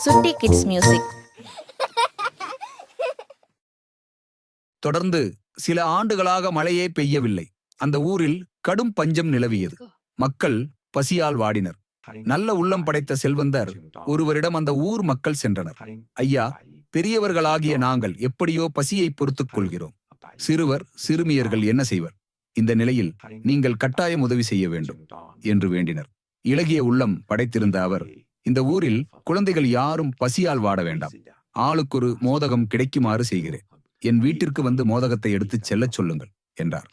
சுட்டி kids music. தொடர்ந்து சில ஆண்டுகளாக மழையே பெய்யவில்லை. அந்த ஊரில் கடும் பஞ்சம் நிலவியது. மக்கள் பசியால் வாடினர். நல்ல உள்ளம் படைத்த செல்வந்தர் ஒருவரிடம் அந்த ஊர் மக்கள் சென்றனர். ஐயா, பெரியவர்களாகிய நாங்கள் எப்படியோ பசியை பொறுத்துக் கொள்கிறோம். சிறுவர் சிறுமியர்கள் என்ன செய்வர்? இந்த நிலையில் நீங்கள் கட்டாயம் உதவி செய்ய வேண்டும் என்று வேண்டினர். இளகிய உள்ளம் படைத்திருந்த அவர், இந்த ஊரில் குழந்தைகள் யாரும் பசியால் வாட வேண்டாம். ஆளுக்கொரு மோதகம் கிடைக்குமாறு செய்கிறேன். என் வீட்டிற்கு வந்து மோதகத்தை எடுத்துச் செல்லச் சொல்லுங்கள் என்றார்.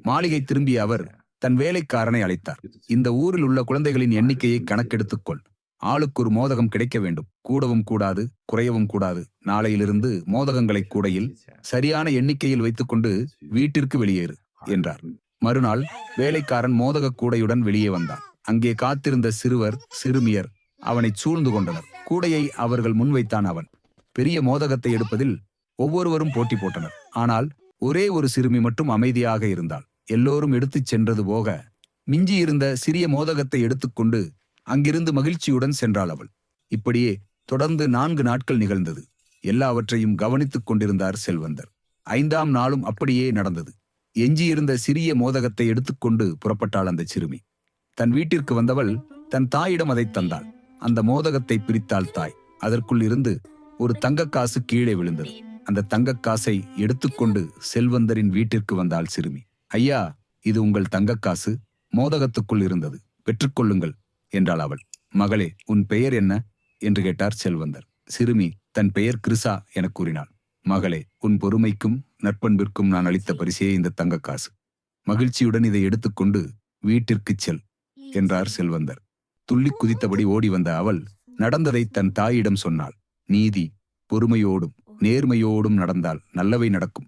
மாளிகை திரும்பிய அவர் தன் வேலைக்காரனை அழைத்தார். இந்த ஊரில் உள்ள குழந்தைகளின் எண்ணிக்கையை கணக்கெடுத்துக்கொள். ஆளுக்கொரு மோதகம் கிடைக்க வேண்டும். கூடவும் கூடாது, குறையவும் கூடாது. நாளையிலிருந்து மோதகங்களை கூடையில் சரியான எண்ணிக்கையில் வைத்துக்கொண்டு வீட்டிற்கு வெளியேறு என்றார். மறுநாள் வேலைக்காரன் மோதக கூடையுடன் வெளியே வந்தான். அங்கே காத்திருந்த சிறுவர் சிறுமியர் அவனை சூழ்ந்து கொண்டனர். கூடையை அவர்கள் முன்வைத்தான். அவன் பெரிய மோதகத்தை எடுப்பதில் ஒவ்வொருவரும் போட்டி போட்டனர். ஆனால் ஒரே ஒரு சிறுமி மட்டும் அமைதியாக இருந்தாள். எல்லோரும் எடுத்துச் சென்றது போக மிஞ்சியிருந்த சிறிய மோதகத்தை எடுத்துக்கொண்டு அங்கிருந்து மகிழ்ச்சியுடன் சென்றாள் அவள். இப்படியே தொடர்ந்து 4 நாட்கள் நிகழ்ந்தது. எல்லாவற்றையும் கவனித்துக் கொண்டிருந்தார் செல்வந்தர். 5ஆம் நாளும் அப்படியே நடந்தது. எஞ்சியிருந்த சிறிய மோதகத்தை எடுத்துக்கொண்டு புறப்பட்டாள் அந்த சிறுமி. தன் வீட்டிற்கு வந்தவள் தன் தாயிடம் அதை தந்தாள். அந்த மோதகத்தை பிரித்தாள் தாய். அதற்குள் இருந்து ஒரு தங்கக்காசு கீழே விழுந்தது. அந்த தங்கக்காசை எடுத்துக்கொண்டு செல்வந்தரின் வீட்டிற்கு வந்தாள் சிறுமி. ஐயா, இது உங்கள் தங்கக்காசு. மோதகத்துக்குள் இருந்தது, பெற்றுக்கொள்ளுங்கள் என்றாள் அவள். மகளே, உன் பெயர் என்ன என்று கேட்டார் செல்வந்தர். சிறுமி தன் பெயர் கிருசா என கூறினாள். மகளே, உன் பொறுமைக்கும் நற்பண்பிற்கும் நான் அளித்த பரிசே இந்த தங்கக்காசு. மகிழ்ச்சியுடன் இதை எடுத்துக்கொண்டு வீட்டிற்குச் செல் என்றார் செல்வந்தர். துள்ளி குதித்தபடி ஓடி வந்த அவள் நடந்ததை தன் தாயிடம் சொன்னாள். நீதி பொறுமையோடும் நேர்மையோடும் நடந்தால் நல்லவை நடக்கும்.